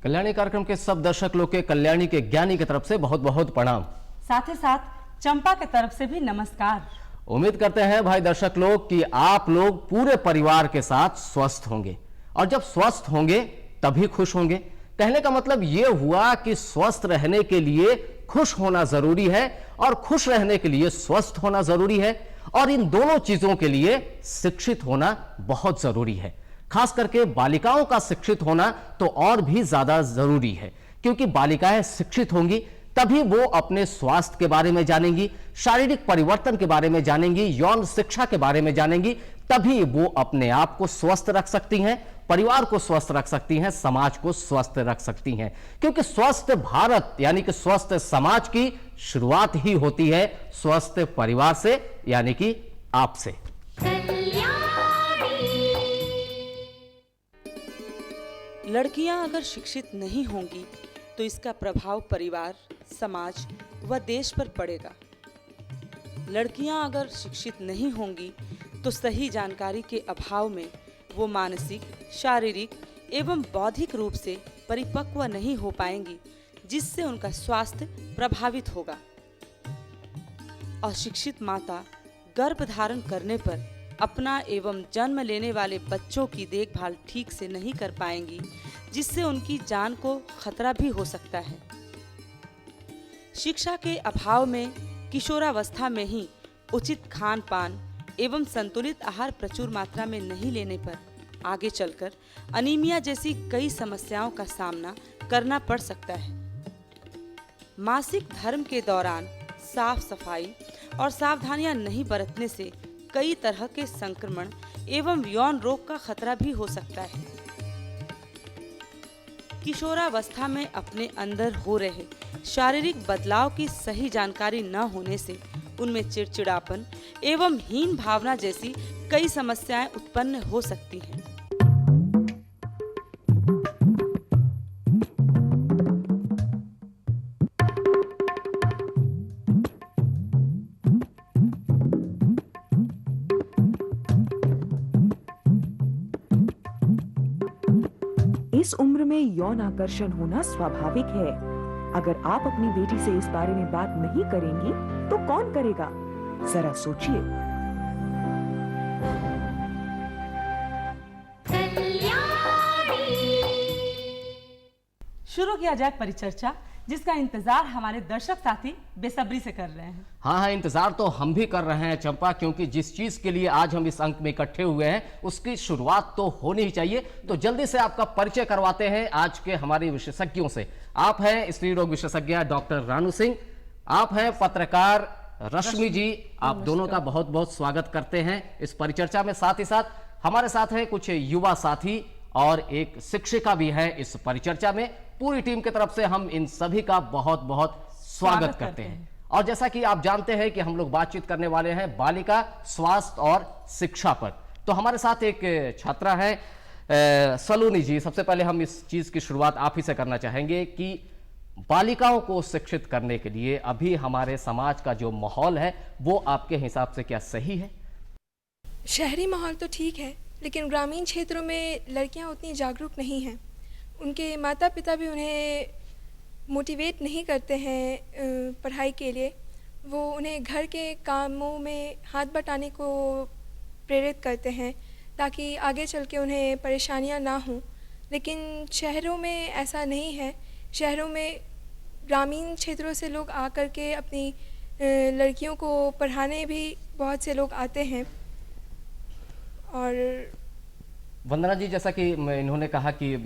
कल्याणी कार्यक्रम के सब दर्शक लोग के कल्याणी के ज्ञानी की तरफ से बहुत बहुत प्रणाम। साथ ही साथ चंपा की तरफ से भी नमस्कार। उम्मीद करते हैं भाई दर्शक लोग कि आप लोग पूरे परिवार के साथ स्वस्थ होंगे, और जब स्वस्थ होंगे तभी खुश होंगे। कहने का मतलब यह हुआ कि स्वस्थ रहने के लिए खुश होना जरूरी है और खुश रहने के लिए स्वस्थ होना जरूरी है, और इन दोनों चीजों के लिए शिक्षित होना बहुत जरूरी है। खास करके बालिकाओं का शिक्षित होना तो और भी ज्यादा जरूरी है, क्योंकि बालिकाएं शिक्षित होंगी तभी वो अपने स्वास्थ्य के बारे में जानेंगी, शारीरिक परिवर्तन के बारे में जानेंगी, यौन शिक्षा के बारे में जानेंगी, तभी वो अपने आप को स्वस्थ रख सकती हैं, परिवार को स्वस्थ रख सकती हैं, समाज को स्वस्थ रख सकती हैं। क्योंकि स्वस्थ भारत यानी कि स्वस्थ समाज की शुरुआत ही होती है स्वस्थ परिवार से, यानी कि आपसे। लड़कियां अगर शिक्षित नहीं होंगी तो इसका प्रभाव परिवार, समाज व देश पर पड़ेगा। लड़कियां अगर शिक्षित नहीं होंगी तो सही जानकारी के अभाव में वो मानसिक, शारीरिक एवं बौद्धिक रूप से परिपक्व नहीं हो पाएंगी, जिससे उनका स्वास्थ्य प्रभावित होगा। अशिक्षित माता गर्भ धारण करने पर अपना एवं जन्म लेने वाले बच्चों की देखभाल ठीक से नहीं कर पाएंगी, जिससे उनकी जान को खतरा भी हो सकता है। शिक्षा के अभाव में किशोरावस्था में ही उचित खान पान एवं संतुलित आहार प्रचुर मात्रा में नहीं लेने पर आगे चलकर अनीमिया जैसी कई समस्याओं का सामना करना पड़ सकता है। मासिक धर्म के दौरान साफ सफाई और सावधानियां नहीं बरतने से कई तरह के संक्रमण एवं यौन रोग का खतरा भी हो सकता है। किशोरावस्था में अपने अंदर हो रहे शारीरिक बदलाव की सही जानकारी न होने से उनमें चिड़चिड़ापन एवं हीन भावना जैसी कई समस्याएं उत्पन्न हो सकती हैं। इस उम्र में यौन आकर्षण होना स्वाभाविक है। अगर आप अपनी बेटी से इस बारे में बात नहीं करेंगी तो कौन करेगा? जरा सोचिए। शुरू किया जाए परिचर्चा, जिसका इंतजार हमारे दर्शक साथी बेसब्री से कर रहे हैं। हाँ, इंतजार तो हम भी कर रहे हैं चंपा, क्योंकि जिस चीज के लिए आज हम इस अंक में इकट्ठे हुए हैं उसकी शुरुआत तो होनी ही चाहिए। तो जल्दी से आपका परिचय करवाते हैं आज के हमारे विशेषज्ञों से। आप हैं स्त्री रोग विशेषज्ञ डॉक्टर रानू सिंह, आप हैं पत्रकार रश्मि जी। आप दोनों का बहुत बहुत स्वागत करते हैं इस परिचर्चा में। साथ ही साथ हमारे साथ हैं कुछ युवा साथी और एक शिक्षिका भी है इस परिचर्चा में। पूरी टीम की तरफ से हम इन सभी का बहुत बहुत स्वागत करते हैं। और जैसा कि आप जानते हैं कि हम लोग बातचीत करने वाले हैं बालिका स्वास्थ्य और शिक्षा पर। तो हमारे साथ एक छात्रा है सलोनी जी। सबसे पहले हम इस चीज की शुरुआत आप ही से करना चाहेंगे कि बालिकाओं को शिक्षित करने के लिए अभी हमारे समाज का जो माहौल है वो आपके हिसाब से क्या सही है? शहरी माहौल तो ठीक है, लेकिन ग्रामीण क्षेत्रों में लड़कियां उतनी जागरूक नहीं हैं। उनके माता पिता भी उन्हें मोटिवेट नहीं करते हैं पढ़ाई के लिए। वो उन्हें घर के कामों में हाथ बटाने को प्रेरित करते हैं ताकि आगे चल के उन्हें परेशानियां ना हों। लेकिन शहरों में ऐसा नहीं है। शहरों में ग्रामीण क्षेत्रों से लोग आकर के अपनी लड़कियों को पढ़ाने भी बहुत से लोग आते हैं। और वंदना जी, जैसा कि इन्होंने कहा कि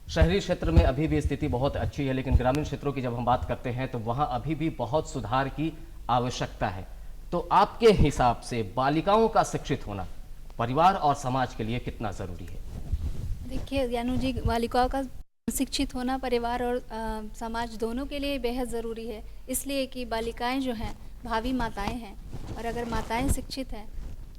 शहरी क्षेत्र में अभी भी स्थिति बहुत अच्छी है, लेकिन ग्रामीण क्षेत्रों की जब हम बात करते हैं तो वहां अभी भी बहुत सुधार की आवश्यकता है। तो आपके हिसाब से बालिकाओं का शिक्षित होना परिवार और समाज के लिए कितना जरूरी है? देखिए यानू जी, बालिकाओं का शिक्षित होना परिवार और समाज दोनों के लिए बेहद ज़रूरी है। इसलिए कि बालिकाएं जो हैं भावी माताएं हैं, और अगर माताएं शिक्षित हैं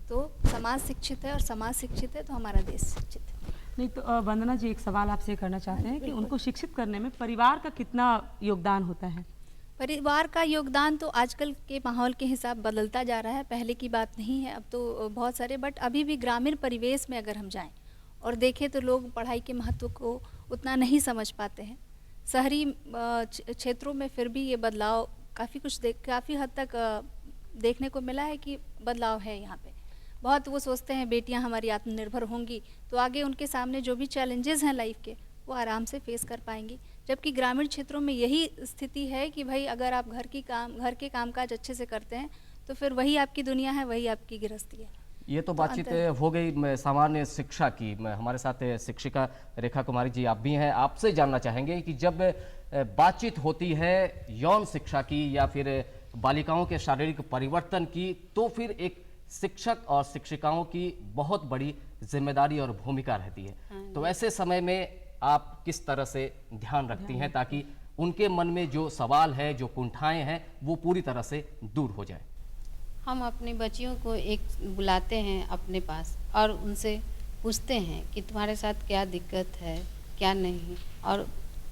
तो समाज शिक्षित है, और समाज शिक्षित है तो हमारा देश शिक्षित है। नहीं तो वंदना जी, एक सवाल आपसे करना चाहते हैं कि उनको शिक्षित करने में परिवार का कितना योगदान होता है? परिवार का योगदान तो आजकल के माहौल के हिसाब बदलता जा रहा है, पहले की बात नहीं है। अब तो बहुत सारे, बट अभी भी ग्रामीण परिवेश में अगर हम जाएं और देखें तो लोग पढ़ाई के महत्व को उतना नहीं समझ पाते हैं। शहरी क्षेत्रों में फिर भी ये बदलाव काफ़ी हद तक देखने को मिला है कि बदलाव है यहाँ पे। बहुत वो सोचते हैं बेटियाँ हमारी आत्मनिर्भर होंगी तो आगे उनके सामने जो भी चैलेंजेस हैं लाइफ के वो आराम से फेस कर पाएंगी, जबकि ग्रामीण क्षेत्रों में यही स्थिति है कि भाई अगर आप घर के कामकाज अच्छे से करते हैं तो फिर वही आपकी दुनिया है, वही आपकी गृहस्थी है। ये तो बातचीत हो गई सामान्य शिक्षा की। हमारे साथ शिक्षिका रेखा कुमारी जी आप भी हैं। आपसे जानना चाहेंगे कि जब बातचीत होती है यौन शिक्षा की या फिर बालिकाओं के शारीरिक परिवर्तन की, तो फिर एक शिक्षक और शिक्षिकाओं की बहुत बड़ी जिम्मेदारी और भूमिका रहती है। तो ऐसे समय में आप किस तरह से ध्यान रखती हैं ताकि उनके मन में जो सवाल है, जो कुंठाएं हैं, वो पूरी तरह से दूर हो जाए? हम अपनी बच्चियों को एक बुलाते हैं अपने पास और उनसे पूछते हैं कि तुम्हारे साथ क्या दिक्कत है, क्या नहीं, और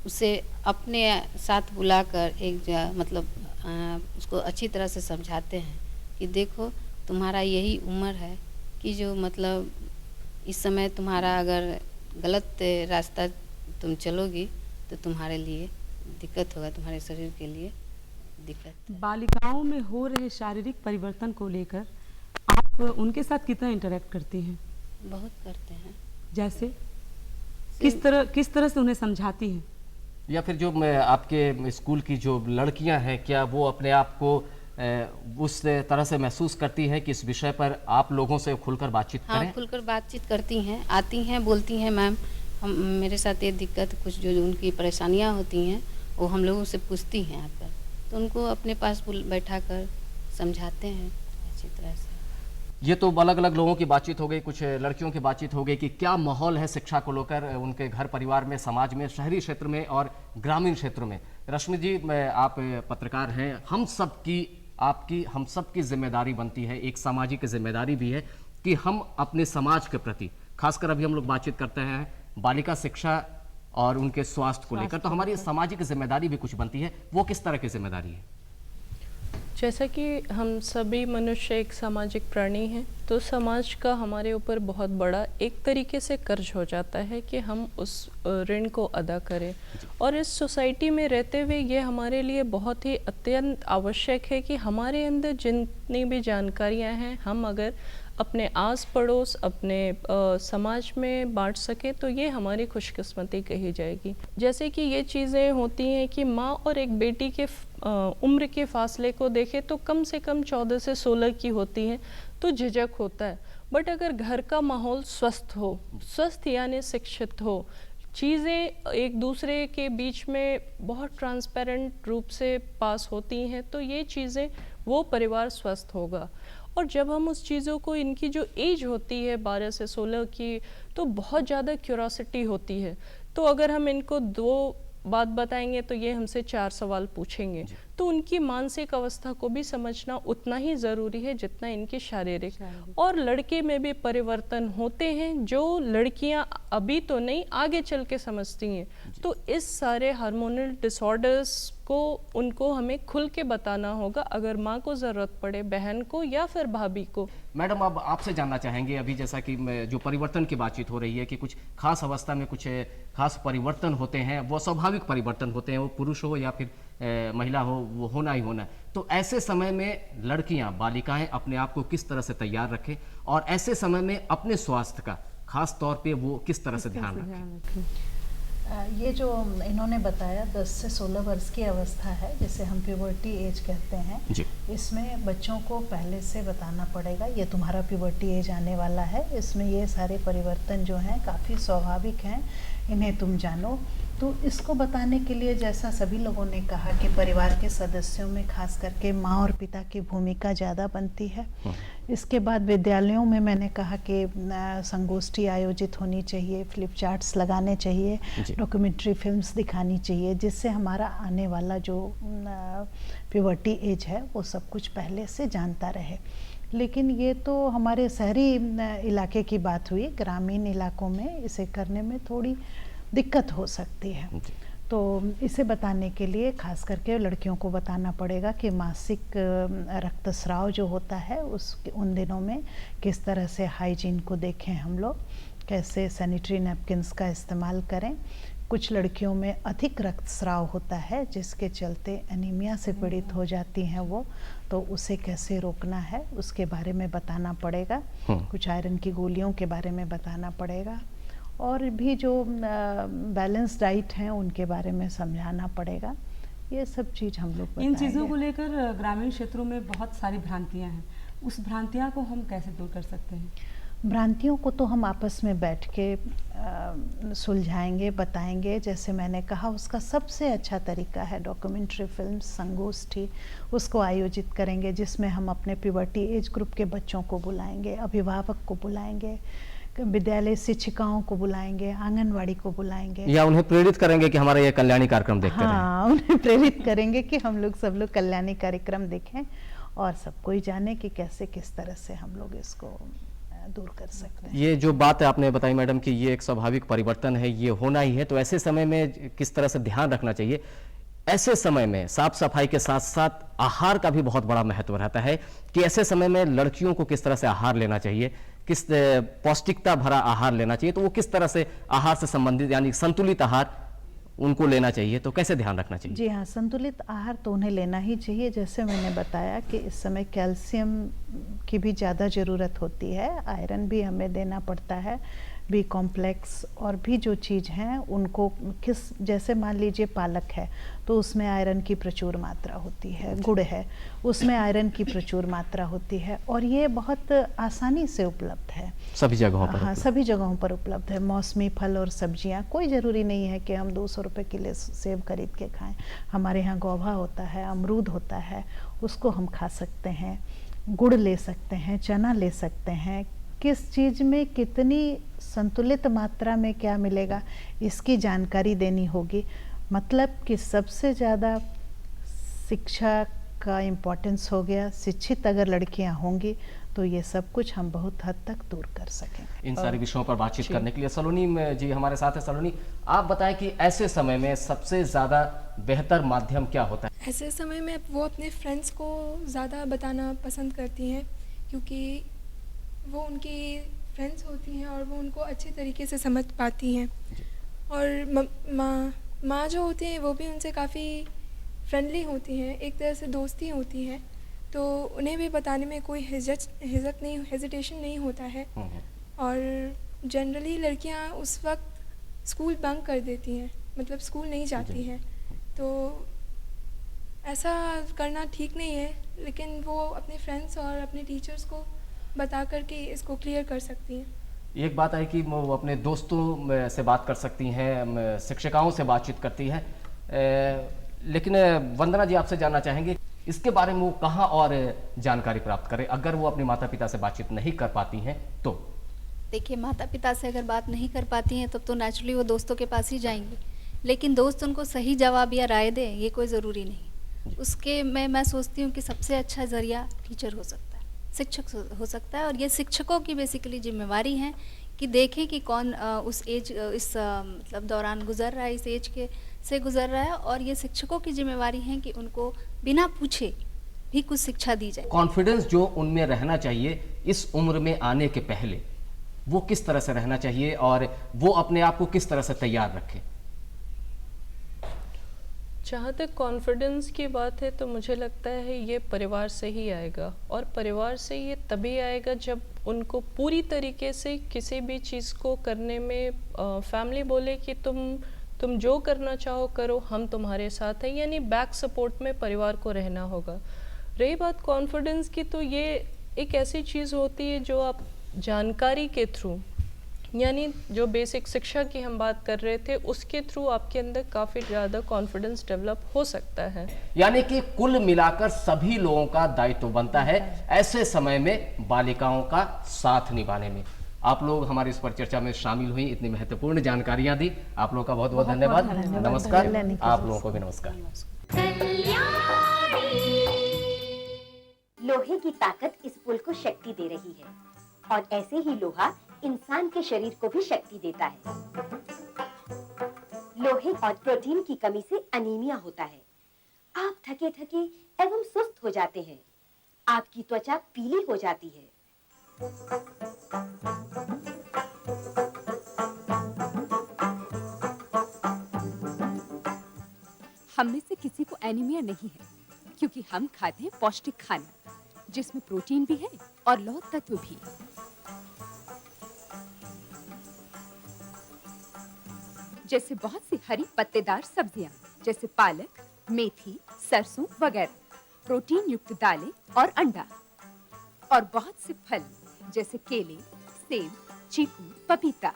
उसे अपने साथ बुलाकर उसको अच्छी तरह से समझाते हैं कि देखो तुम्हारा यही उम्र है कि जो इस समय तुम्हारा अगर गलत रास्ता तुम चलोगी तो तुम्हारे लिए दिक्कत होगा, तुम्हारे शरीर के लिए दिक्कत। बालिकाओं में हो रहे शारीरिक परिवर्तन को लेकर आप उनके साथ कितना इंटरेक्ट करती हैं? बहुत करते हैं। जैसे किस तरह से उन्हें समझाती हैं? या फिर जो आपके स्कूल की जो लड़कियां हैं, क्या वो अपने आप को उस तरह से महसूस करती है कि इस विषय पर आप लोगों से खुलकर बातचीत करें? हाँ, खुलकर बातचीत करती हैं, आती हैं, बोलती हैं मैम मेरे साथ ये दिक्कत, कुछ जो उनकी परेशानियां होती हैं वो हम लोगों से पूछती हैं आकर, तो उनको अपने पास बैठा कर समझाते हैं अच्छी तरह से। ये तो अलग अलग लोगों की बातचीत हो गई, कुछ लड़कियों की बातचीत हो गई कि क्या माहौल है शिक्षा को लेकर उनके घर परिवार में, समाज में, शहरी क्षेत्र में और ग्रामीण क्षेत्र में। रश्मि जी, आप पत्रकार हैं, हम सब की जिम्मेदारी बनती है, एक सामाजिक जिम्मेदारी भी है कि हम अपने समाज के प्रति, खासकर अभी हम लोग बातचीत करते हैं बालिका शिक्षा और उनके स्वास्थ्य को लेकर, तो हमारी सामाजिक जिम्मेदारी भी कुछ बनती है। वो किस तरह की जिम्मेदारी है? जैसा कि हम सभी मनुष्य एक सामाजिक प्राणी हैं, तो समाज का हमारे ऊपर बहुत बड़ा एक तरीके से कर्ज हो जाता है कि हम उस ऋण को अदा करें। और इस सोसाइटी में रहते हुए ये हमारे लिए बहुत ही अत्यंत आवश्यक है कि हमारे अंदर जितनी भी जानकारियां हैं हम अगर अपने आस पड़ोस, अपने समाज में बांट सके तो ये हमारी खुशकिस्मती कही जाएगी। जैसे कि ये चीज़ें होती हैं कि माँ और एक बेटी के उम्र के फासले को देखें तो कम से कम 14 से 16 की होती हैं, तो झिझक होता है। बट अगर घर का माहौल स्वस्थ यानी शिक्षित हो, चीज़ें एक दूसरे के बीच में बहुत ट्रांसपेरेंट रूप से पास होती हैं, तो ये चीज़ें, वो परिवार स्वस्थ होगा। और जब हम उस चीज़ों को, इनकी जो एज होती है 12 से 16 की, तो बहुत ज़्यादा क्यूरोसिटी होती है। तो अगर हम इनको 2 बात बताएंगे तो ये हमसे 4 सवाल पूछेंगे, तो उनकी मानसिक अवस्था को भी समझना उतना ही ज़रूरी है जितना इनकी शारीरिक। और लड़के में भी परिवर्तन होते हैं जो लड़कियां अभी तो नहीं, आगे चल के समझती हैं। तो इस सारे हार्मोनल डिसऑर्डर्स को उनको हमें खुल के बताना होगा, अगर माँ को ज़रूरत पड़े, बहन को या फिर भाभी को। मैडम, अब आपसे जानना चाहेंगे, अभी जैसा कि जो परिवर्तन की बातचीत हो रही है कि कुछ खास अवस्था में कुछ खास परिवर्तन होते हैं, वो स्वाभाविक परिवर्तन होते हैं, वो पुरुष हो या फिर महिला हो, वो होना ही होना है। तो ऐसे समय में लड़कियां, बालिकाएं अपने आप को किस तरह से तैयार रखें और ऐसे समय में अपने स्वास्थ्य का खास तौर पे वो किस तरह से ध्यान रखें? ये जो इन्होंने बताया 10 से 16 वर्ष की अवस्था है, जिसे हम प्यूबर्टी एज कहते हैं जी। इसमें बच्चों को पहले से बताना पड़ेगा ये तुम्हारा प्यूबर्टी एज आने वाला है, इसमें ये सारे परिवर्तन जो हैं काफ़ी स्वाभाविक हैं, इन्हें तुम जानो। तो इसको बताने के लिए, जैसा सभी लोगों ने कहा कि परिवार के सदस्यों में खास करके माँ और पिता की भूमिका ज़्यादा बनती है। इसके बाद विद्यालयों में मैंने कहा कि संगोष्ठी आयोजित होनी चाहिए, फ्लिप चार्ट्स लगाने चाहिए, डॉक्यूमेंट्री फिल्म्स दिखानी चाहिए, जिससे हमारा आने वाला जो प्यूबर्टी एज है वो सब कुछ पहले से जानता रहे। लेकिन ये तो हमारे शहरी इलाके की बात हुई, ग्रामीण इलाकों में इसे करने में थोड़ी दिक्कत हो सकती है। तो इसे बताने के लिए खास करके लड़कियों को बताना पड़ेगा कि मासिक रक्तस्राव जो होता है उन दिनों में किस तरह से हाइजीन को देखें हम लोग, कैसे सैनिटरी नैपकिन्स का इस्तेमाल करें, कुछ लड़कियों में अधिक रक्तस्राव होता है जिसके चलते एनीमिया से पीड़ित हो जाती हैं वो, तो उसे कैसे रोकना है उसके बारे में बताना पड़ेगा। कुछ आयरन की गोलियों के बारे में बताना पड़ेगा और भी जो बैलेंस डाइट हैं उनके बारे में समझाना पड़ेगा। ये सब चीज़ हम लोग इन चीज़ों को लेकर ग्रामीण क्षेत्रों में बहुत सारी भ्रांतियाँ हैं, उस भ्रांतियाँ को हम कैसे दूर कर सकते हैं? भ्रांतियों को तो हम आपस में बैठ के सुलझाएंगे, बताएंगे। जैसे मैंने कहा, उसका सबसे अच्छा तरीका है डॉक्यूमेंट्री फिल्म संगोष्ठी, उसको आयोजित करेंगे जिसमें हम अपने प्यूबर्टी एज ग्रुप के बच्चों को बुलाएंगे, अभिभावक को बुलाएंगे, विद्यालय शिक्षिकाओं को बुलाएंगे, आंगनवाड़ी को बुलाएंगे, या उन्हें प्रेरित करेंगे कि हमारा ये कल्याणी कार्यक्रम देखते रहें। हाँ, उन्हें प्रेरित करेंगे कि हम लोग सब लोग कल्याणी कार्यक्रम देखें और सब कोई जाने कि कैसे किस तरह से हम लोग इसको दूर कर सकते हैं। ये जो बात आपने बताई मैडम कि ये एक स्वाभाविक परिवर्तन है, ये होना ही है, तो ऐसे समय में किस तरह से ध्यान रखना चाहिए? ऐसे समय में साफ सफाई के साथ साथ आहार का भी बहुत बड़ा महत्व रहता है कि ऐसे समय में लड़कियों को किस तरह से आहार लेना चाहिए, किस पौष्टिकता भरा आहार लेना चाहिए, तो वो किस तरह से आहार से संबंधित यानी संतुलित आहार उनको लेना चाहिए, तो कैसे ध्यान रखना चाहिए? जी हाँ, संतुलित आहार तो उन्हें लेना ही चाहिए। जैसे मैंने बताया कि इस समय कैल्शियम की भी ज़्यादा ज़रूरत होती है, आयरन भी हमें देना पड़ता है, बी कॉम्प्लेक्स और भी जो चीज़ हैं उनको किस, जैसे मान लीजिए पालक है तो उसमें आयरन की प्रचुर मात्रा होती है, गुड़ है उसमें आयरन की प्रचुर मात्रा होती है और ये बहुत आसानी से उपलब्ध है सभी जगहों पर। हाँ, सभी जगहों पर उपलब्ध है। मौसमी फल और सब्जियां, कोई ज़रूरी नहीं है कि हम 200 रुपये किलो सेब खरीद के खाएं। हमारे यहाँ गोभा होता है, अमरूद होता है, उसको हम खा सकते हैं, गुड़ ले सकते हैं, चना ले सकते हैं। किस चीज़ में कितनी संतुलित मात्रा में क्या मिलेगा इसकी जानकारी देनी होगी। मतलब कि सबसे ज़्यादा शिक्षा का इम्पोर्टेंस हो गया। शिक्षित अगर लड़कियां होंगी तो ये सब कुछ हम बहुत हद तक दूर कर सकें। इन सारे विषयों पर बातचीत करने के लिए सलोनी जी हमारे साथ है। सलोनी, आप बताएं कि ऐसे समय में सबसे ज़्यादा बेहतर माध्यम क्या होता है? ऐसे समय में वो अपने फ्रेंड्स को ज़्यादा बताना पसंद करती हैं क्योंकि वो उनकी फ्रेंड्स होती हैं और वो उनको अच्छे तरीके से समझ पाती हैं। और माँ जो होती हैं वो भी उनसे काफ़ी फ्रेंडली होती हैं, एक तरह से दोस्ती होती हैं, तो उन्हें भी बताने में कोई हेजिटेशन नहीं होता है। और जनरली लड़कियाँ उस वक्त स्कूल बंक कर देती हैं, मतलब स्कूल नहीं जाती हैं, तो ऐसा करना ठीक नहीं है, लेकिन वो अपने फ्रेंड्स और अपने टीचर्स को बता कर के इसको क्लियर कर सकती हैं। एक बात है कि वो अपने दोस्तों से बात कर सकती हैं, शिक्षिकाओं से बातचीत करती हैं, लेकिन वंदना जी आपसे जानना चाहेंगे इसके बारे में वो कहाँ और जानकारी प्राप्त करें अगर वो अपने माता पिता से बातचीत नहीं कर पाती हैं तो? देखिए, माता पिता से अगर बात नहीं कर पाती हैं तब तो नेचुरली वो दोस्तों के पास ही जाएंगी, लेकिन दोस्त उनको सही जवाब या राय दें ये कोई ज़रूरी नहीं। उसके मैं सोचती हूँ कि सबसे अच्छा ज़रिया टीचर हो सकता है, शिक्षक हो सकता है, और ये शिक्षकों की बेसिकली जिम्मेवारी है कि देखें कि कौन उस एज इस मतलब दौरान गुजर रहा है, इस एज के से गुजर रहा है, और ये शिक्षकों की जिम्मेवारी है कि उनको बिना पूछे भी कुछ शिक्षा दी जाए। कॉन्फिडेंस जो उनमें रहना चाहिए इस उम्र में आने के पहले, वो किस तरह से रहना चाहिए और वो अपने आप को किस तरह से तैयार रखें? जहाँ तक कॉन्फिडेंस की बात है तो मुझे लगता है ये परिवार से ही आएगा, और परिवार से ये तभी आएगा जब उनको पूरी तरीके से किसी भी चीज़ को करने में फैमिली बोले कि तुम जो करना चाहो करो, हम तुम्हारे साथ हैं, यानी बैक सपोर्ट में परिवार को रहना होगा। रही बात कॉन्फिडेंस की, तो ये एक ऐसी चीज़ होती है जो आप जानकारी के थ्रू, यानी जो बेसिक शिक्षा की हम बात कर रहे थे, उसके थ्रू आपके अंदर काफ़ी ज़्यादा कॉन्फिडेंस डेवलप हो सकता है। यानी कि कुल मिलाकर सभी लोगों का दायित्व बनता है ऐसे समय में बालिकाओं का साथ निभाने में। आप लोग हमारी इस पर चर्चा में शामिल हुई, इतनी महत्वपूर्ण जानकारियां दी, आप लोगों का बहुत बहुत धन्यवाद। नमस्कार। आप लोगों को भी नमस्कार। लोहे की ताकत इस पुल को शक्ति दे रही है, और ऐसे ही लोहा इंसान के शरीर को भी शक्ति देता है। लोहे और प्रोटीन की कमी से अनीमिया होता है। आप थके थके एवं सुस्त हो जाते हैं, आपकी त्वचा पीली हो जाती है। हम में से किसी को एनीमिया नहीं है, क्योंकि हम खाते हैं पौष्टिक खाना जिसमें प्रोटीन भी है और लौह तत्व भी। जैसे बहुत सी हरी पत्तेदार सब्जियां जैसे पालक, मेथी, सरसों वगैरह, प्रोटीन युक्त दालें और अंडा, और बहुत से फल जैसे केले, सेब, चीकू, पपीता।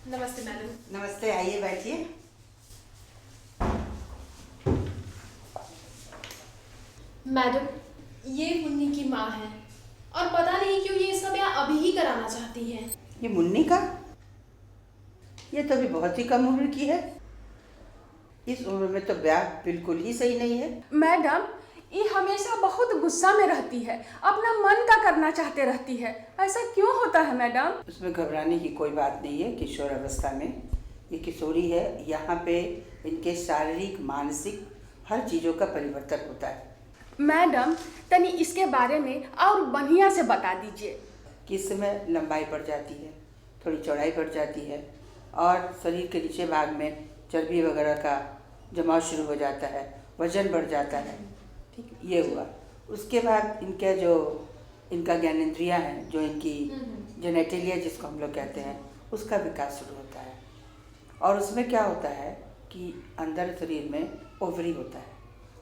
नमस्ते मैडम। नमस्ते, आइए बैठिए। मैडम, ये मुन्नी की माँ है और पता नहीं क्यों ये सब ब्याह अभी ही कराना चाहती हैं। ये मुन्नी का? ये तो अभी बहुत ही कम उम्र की है। इस उम्र में तो ब्याह बिल्कुल ही सही नहीं है। मैडम, ये हमेशा बहुत गुस्सा में रहती है, अपना मन का करना चाहते रहती है। ऐसा क्यों होता है मैडम? उसमें घबराने की कोई बात नहीं है। किशोर अवस्था में ये किशोरी है, यहाँ पे इनके शारीरिक मानसिक हर चीज़ों का परिवर्तन होता है। मैडम, तनी इसके बारे में और बढ़िया से बता दीजिए। किस समय लंबाई बढ़ जाती है, थोड़ी चौड़ाई बढ़ जाती है और शरीर के नीचे भाग में चर्बी वगैरह का जमाव शुरू हो जाता है, वजन बढ़ जाता है। ठीक, ये हुआ। उसके बाद इनका ज्ञानेंद्रियाँ हैं, जो इनकी जेनेटिलिया जिसको हम लोग कहते हैं, उसका विकास शुरू होता है। और उसमें क्या होता है कि अंदर शरीर में ओवरी होता है,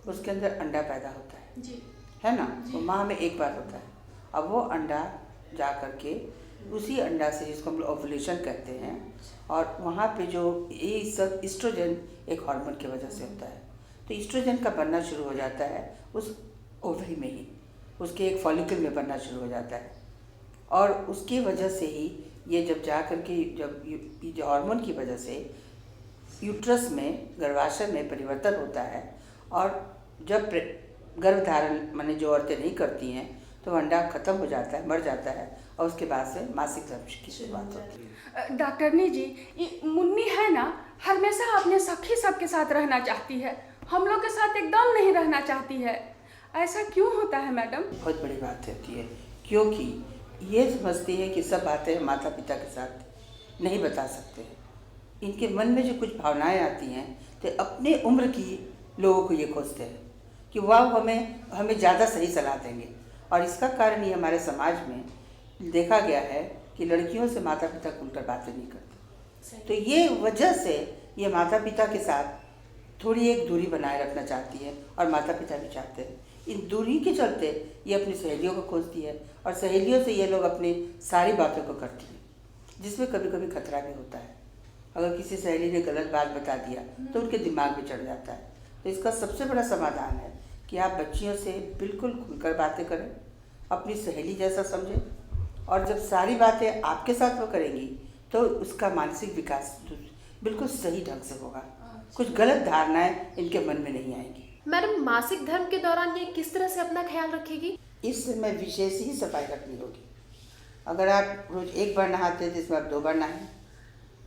उसके अंदर अंडा पैदा होता है जी। है ना। वो माह में एक बार होता है। अब वो अंडा जा करके उसी अंडा से, जिसको हम लोग ओवुलेशन कहते हैं, और वहाँ पे जो ये सब ईस्ट्रोजन एक हार्मोन की वजह से होता है, तो ईस्ट्रोजन का बनना शुरू हो जाता है उस ओवरी में ही, उसके एक फॉलिकल में बनना शुरू हो जाता है। और उसकी वजह से ही ये जब जा करके जो हार्मोन की वजह से यूट्रस में, गर्भाशय में परिवर्तन होता है, और जब गर्भधारण माने जो औरतें नहीं करती हैं तो अंडा खत्म हो जाता है, मर जाता है, और उसके बाद से मासिक धर्म की शुरुआत होती है। डॉक्टरनी जी, ये मुन्नी है ना, हमेशा अपने सखी सबके साथ रहना चाहती है, हम लोग के साथ एकदम नहीं रहना चाहती है। ऐसा क्यों होता है मैडम? बहुत बड़ी बात होती है, क्योंकि ये समझती है कि सब बातें माता पिता के साथ नहीं बता सकते हैं। इनके मन में जो कुछ भावनाएं आती हैं तो अपने उम्र की लोगों को ये खोजते हैं कि वह हमें ज़्यादा सही सलाह देंगे। और इसका कारण ये हमारे समाज में देखा गया है कि लड़कियों से माता पिता खुलकर बातें नहीं करते। तो ये वजह से ये माता पिता के साथ थोड़ी एक दूरी बनाए रखना चाहती है, और माता पिता भी चाहते हैं। इन दूरी के चलते ये अपनी सहेलियों को खोजती है, और सहेलियों से ये लोग अपनी सारी बातों को करती हैं, जिसमें कभी कभी खतरा भी होता है। अगर किसी सहेली ने गलत बात बता दिया तो उनके दिमाग में चढ़ जाता है। तो इसका सबसे बड़ा समाधान है कि आप बच्चियों से बिल्कुल खुलकर बातें करें, अपनी सहेली जैसा समझें, और जब सारी बातें आपके साथ वो करेंगी तो उसका मानसिक विकास बिल्कुल सही ढंग से होगा। कुछ गलत धारणाएं इनके मन में नहीं आएंगी। मैडम, मासिक धर्म के दौरान ये किस तरह से अपना ख्याल रखेगी? इस समय विशेष ही सफाई रखनी होगी। अगर आप रोज एक बार नहाते हैं जिसमें आप 2 बार नहाएं।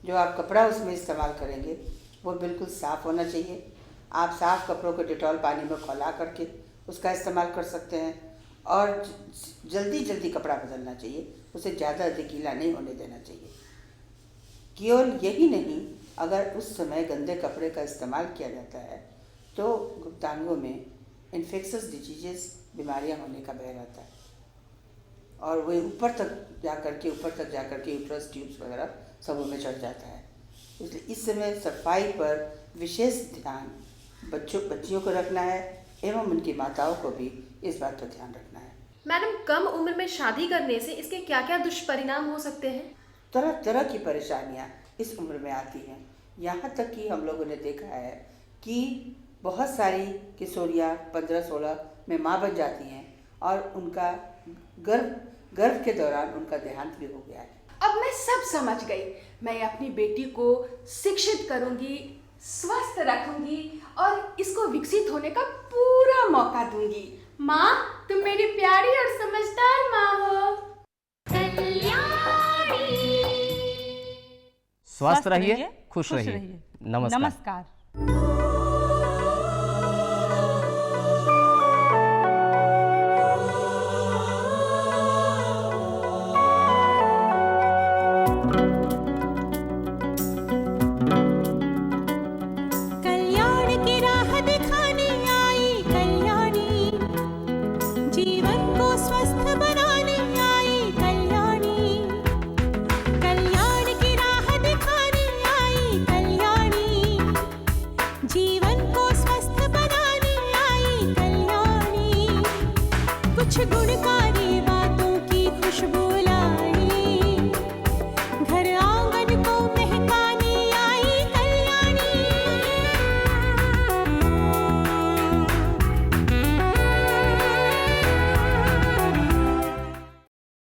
जो आप कपड़ा उसमें इस्तेमाल करेंगे वो बिल्कुल साफ़ होना चाहिए। आप साफ़ कपड़ों को डेटॉल पानी में खौला करके उसका इस्तेमाल कर सकते हैं, और जल्दी जल्दी कपड़ा बदलना चाहिए, उसे ज़्यादा अधिक गीला नहीं होने देना चाहिए। केवल यही नहीं, अगर उस समय गंदे कपड़े का इस्तेमाल किया जाता है तो गुप्तांगों में इन्फेक्शस डिजीजेस, बीमारियां होने का भय रहता है, और वो ऊपर तक जा करके यूट्रस ट्यूब्स वगैरह सबों में चढ़ जाता है। इसलिए इस समय सफाई पर विशेष ध्यान बच्चियों को रखना है एवं उनकी माताओं को भी इस बात का ध्यान रखना है। मैडम, कम उम्र में शादी करने से इसके क्या क्या दुष्परिणाम हो सकते हैं? तरह तरह की परेशानियां इस उम्र में आती हैं। यहाँ तक कि हम लोगों ने देखा है कि बहुत सारी किशोरियाँ 15-16 में माँ बन जाती हैं और उनका गर्भ के दौरान उनका देहांत भी हो गया है। अब मैं सब समझ गई। मैं अपनी बेटी को शिक्षित करूंगी, स्वस्थ रखूंगी और इसको विकसित होने का पूरा मौका दूंगी। माँ, तुम मेरी प्यारी और समझदार माँ हो। स्वस्थ रहिए, खुश रहिए। नमस्कार। कल्याण की राह दिखाने आई कल्याणी, जीवन को स्वस्थ बनाने आई कल्याणी। कल्याण की राह दिखाने आई कल्याणी, जीवन को स्वस्थ बनाने आई कल्याणी। कुछ गुणकारी